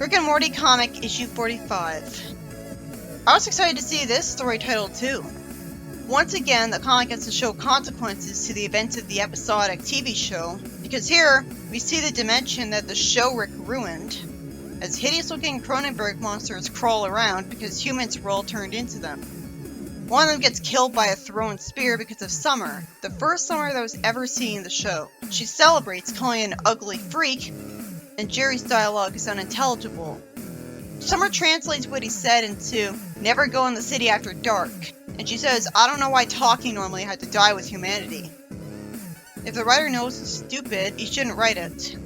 Rick and Morty comic issue 45. I was excited to see this story title too. Once again, the comic has to show consequences to the events of the episodic TV show, because here, we see the dimension that the show Rick ruined, as hideous-looking Cronenberg monsters crawl around because humans were all turned into them. One of them gets killed by a thrown spear because of Summer, the first Summer that was ever seen in the show. She celebrates, calling it an ugly freak, and Jerry's dialogue is unintelligible. Summer translates what he said into, "Never go in the city after dark," and she says, "I don't know why talking normally had to die with humanity." If the writer knows it's stupid, he shouldn't write it.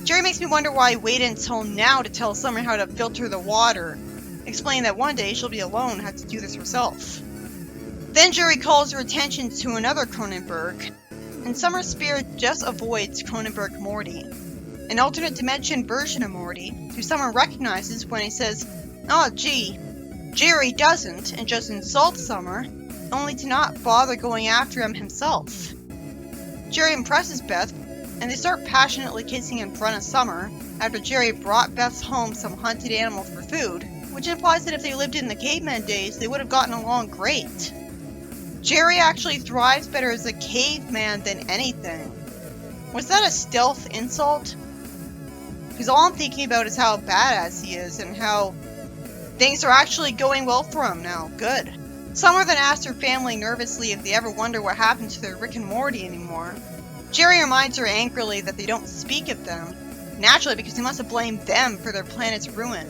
Jerry makes me wonder why he waited until now to tell Summer how to filter the water, explaining that one day she'll be alone and have to do this herself. Then Jerry calls her attention to another Cronenberg, and Summer's spirit just avoids Cronenberg Morty, an alternate dimension version of Morty, who Summer recognizes when he says, "Oh gee," Jerry doesn't, and just insults Summer, only to not bother going after him himself. Jerry impresses Beth, and they start passionately kissing in front of Summer, after Jerry brought Beth's home some hunted animals for food, which implies that if they lived in the caveman days, they would have gotten along great. Jerry actually thrives better as a caveman than anything. Was that a stealth insult? Because all I'm thinking about is how badass he is and how things are actually going well for him now. Good. Summer then asks her family nervously if they ever wonder what happened to their Rick and Morty anymore. Jerry reminds her angrily that they don't speak of them, naturally because he must have blamed them for their planet's ruin.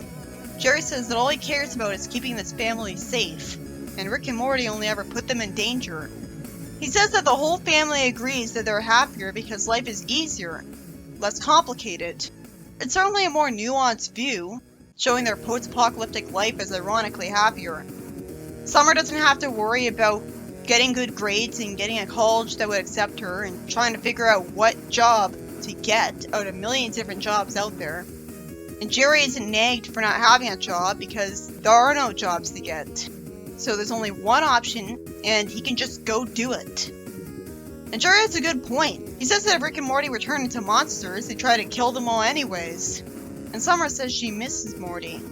Jerry says that all he cares about is keeping this family safe, and Rick and Morty only ever put them in danger. He says that the whole family agrees that they're happier because life is easier, less complicated. It's certainly a more nuanced view, showing their post-apocalyptic life as ironically happier. Summer doesn't have to worry about getting good grades and getting a college that would accept her and trying to figure out what job to get out of millions of different jobs out there. And Jerry isn't nagged for not having a job because there are no jobs to get. So there's only one option, and he can just go do it. And Jerry has a good point. He says that if Rick and Morty were turned into monsters, they try to kill them all anyways. And Summer says she misses Morty.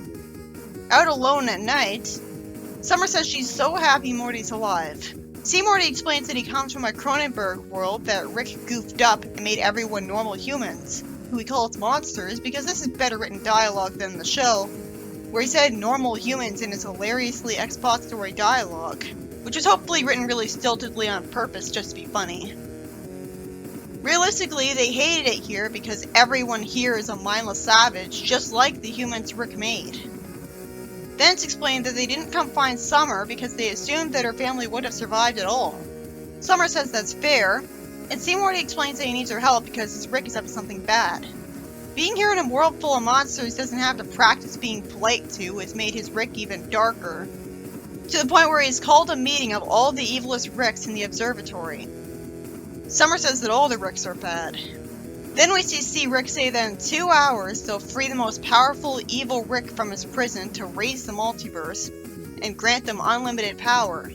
Out alone at night, Summer says she's so happy Morty's alive. See, Morty explains that he comes from a Cronenberg world that Rick goofed up and made everyone normal humans, who he calls monsters because this is better written dialogue than the show, where he said normal humans in his hilariously expository dialogue, which was hopefully written really stiltedly on purpose just to be funny. Realistically, they hated it here because everyone here is a mindless savage, just like the humans Rick made. Then it's explained that they didn't come find Summer because they assumed that her family would have survived at all. Summer says that's fair, and Morty explains that he needs her help because his Rick is up to something bad. Being here in a world full of monsters doesn't have to practice being polite to has made his Rick even darker, to the point where he's called a meeting of all the evilest Ricks in the observatory. Summer says that all the Ricks are bad. Then we see Rick say that in 2 hours they'll free the most powerful evil Rick from his prison to raise the multiverse and grant them unlimited power.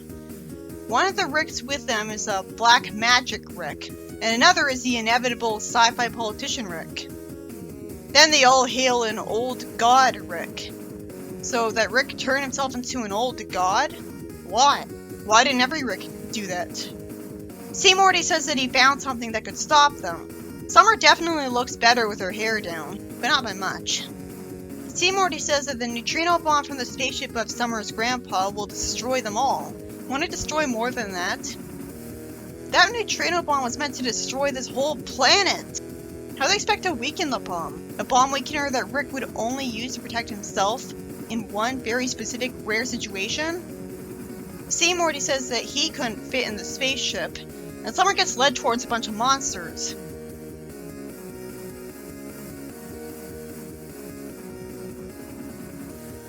One of the Ricks with them is a black magic Rick, and another is the inevitable sci-fi politician Rick. Then they all hail an old god Rick. So that Rick turned himself into an old god? Why? Why didn't every Rick do that? Morty says that he found something that could stop them. Summer definitely looks better with her hair down, but not by much. Morty says that the neutrino bomb from the spaceship of Summer's grandpa will destroy them all. Want to destroy more than that? That neutrino bomb was meant to destroy this whole planet! How do they expect to weaken the bomb? A bomb weakener that Rick would only use to protect himself in one very specific rare situation? Morty says that he couldn't fit in the spaceship, and Summer gets led towards a bunch of monsters.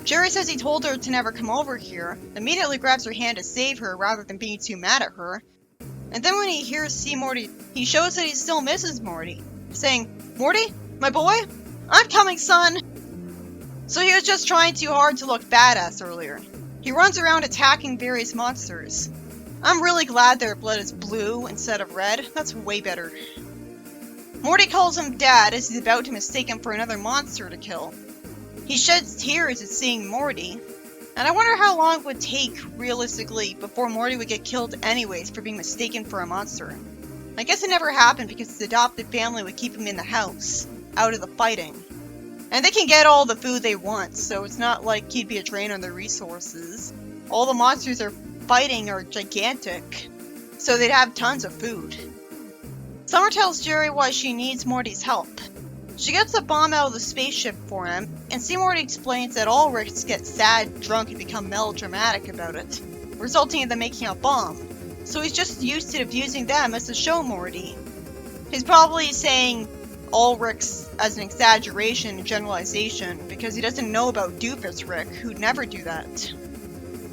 Jerry says he told her to never come over here, immediately grabs her hand to save her rather than being too mad at her. And then when he hears Morty, he shows that he still misses Morty, saying, "Morty, my boy? I'm coming, son!" So he was just trying too hard to look badass earlier. He runs around attacking various monsters. I'm really glad their blood is blue instead of red. That's way better. Morty calls him Dad as he's about to mistake him for another monster to kill. He sheds tears at seeing Morty, and I wonder how long it would take, realistically, before Morty would get killed anyways for being mistaken for a monster. I guess it never happened because his adopted family would keep him in the house, out of the fighting. And they can get all the food they want, so it's not like he'd be a drain on their resources. All the monsters they're fighting are gigantic, so they'd have tons of food. Summer tells Jerry why she needs Morty's help. She gets a bomb out of the spaceship for him, and Morty explains that all Ricks get sad, drunk, and become melodramatic about it, resulting in them making a bomb. So he's just used to abusing them as to show Morty. He's probably saying all Ricks as an exaggeration and generalization because he doesn't know about Doofus Rick, who'd never do that.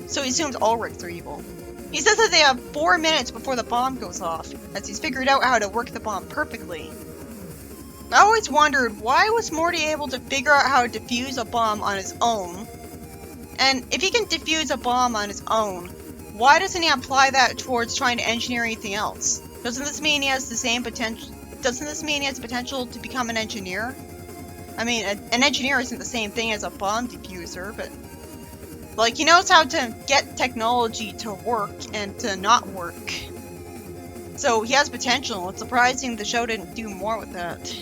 So he assumes all Ricks are evil. He says that they have 4 minutes before the bomb goes off, as he's figured out how to work the bomb perfectly. I always wondered, why was Morty able to figure out how to defuse a bomb on his own? And if he can defuse a bomb on his own, why doesn't he apply that towards trying to engineer anything else? Doesn't this mean he has the same potential? Doesn't this mean he has potential to become an engineer? I mean, an engineer isn't the same thing as a bomb diffuser, but like, he knows how to get technology to work and to not work. So he has potential. It's surprising the show didn't do more with that.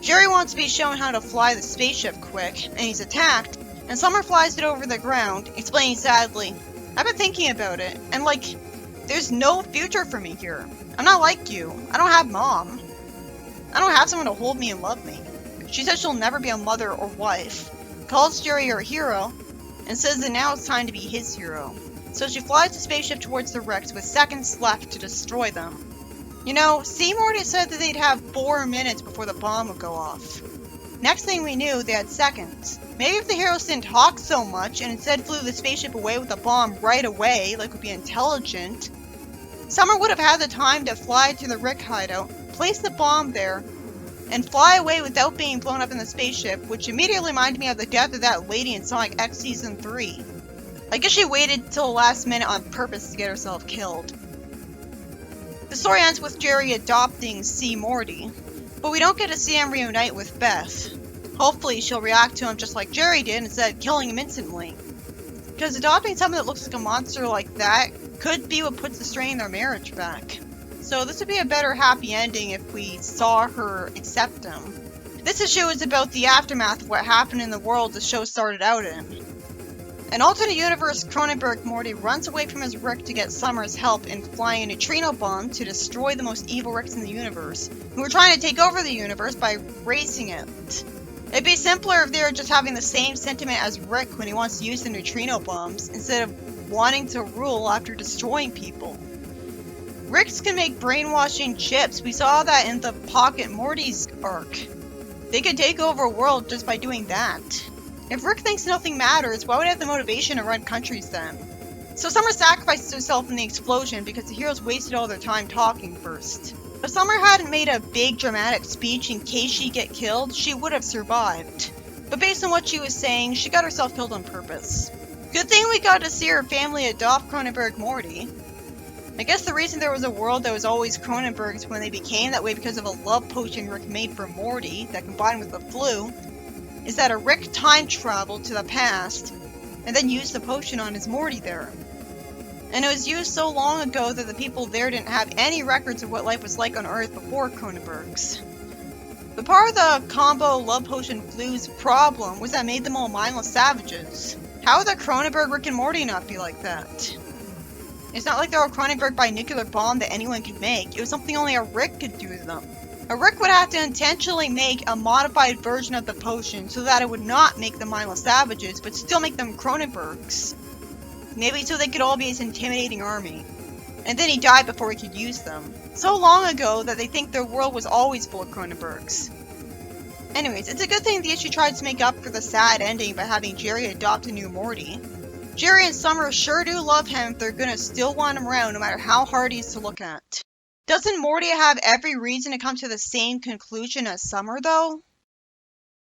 Jerry wants to be shown how to fly the spaceship quick, and he's attacked, and Summer flies it over the ground, explaining sadly, "I've been thinking about it, and like, there's no future for me here. I'm not like you. I don't have mom. I don't have someone to hold me and love me." She says she'll never be a mother or wife, calls Jerry her hero, and says that now it's time to be his hero. So she flies the spaceship towards the wrecks with seconds left to destroy them. You know, Morty said that they'd have 4 minutes before the bomb would go off. Next thing we knew, they had seconds. Maybe if the heroes didn't talk so much and instead flew the spaceship away with the bomb right away, like would be intelligent, Summer would have had the time to fly to the Rick hideout, place the bomb there, and fly away without being blown up in the spaceship, which immediately reminded me of the death of that lady in Sonic X Season 3. I guess she waited till the last minute on purpose to get herself killed. The story ends with Jerry adopting Morty, but we don't get to see him reunite with Beth. Hopefully she'll react to him just like Jerry did instead of killing him instantly. Because adopting someone that looks like a monster like that could be what puts the strain in their marriage back. So this would be a better happy ending if we saw her accept him. This issue is about the aftermath of what happened in the world the show started out in. In alternate universe, Cronenberg Morty runs away from his Rick to get Summer's help in flying a neutrino bomb to destroy the most evil Ricks in the universe, who are trying to take over the universe by racing it. It'd be simpler if they were just having the same sentiment as Rick when he wants to use the neutrino bombs, instead of wanting to rule after destroying people. Ricks can make brainwashing chips. We saw that in the Pocket Morty's arc. They could take over a world just by doing that. If Rick thinks nothing matters, why would he have the motivation to run countries then? So Summer sacrifices herself in the explosion because the heroes wasted all their time talking first. If Summer hadn't made a big dramatic speech in case she'd get killed, she would have survived. But based on what she was saying, she got herself killed on purpose. Good thing we got to see her family adopt Cronenberg Morty. I guess the reason there was a world that was always Cronenberg's when they became that way because of a love potion Rick made for Morty that combined with the flu, is that a Rick time traveled to the past and then used the potion on his Morty there. And it was used so long ago that the people there didn't have any records of what life was like on Earth before Cronenberg's. But part of the combo love potion flu's problem was that it made them all mindless savages. How would the Cronenberg Rick and Morty not be like that? It's not like they were Cronenberg by a nuclear bomb that anyone could make. It was something only a Rick could do to them. A Rick would have to intentionally make a modified version of the potion so that it would not make them mindless savages, but still make them Cronenbergs. Maybe so they could all be his intimidating army. And then he died before he could use them. So long ago that they think their world was always full of Cronenbergs. Anyways, it's a good thing the issue tried to make up for the sad ending by having Jerry adopt a new Morty. Jerry and Summer sure do love him if they're gonna still want him around no matter how hard he is to look at. Doesn't Morty have every reason to come to the same conclusion as Summer, though?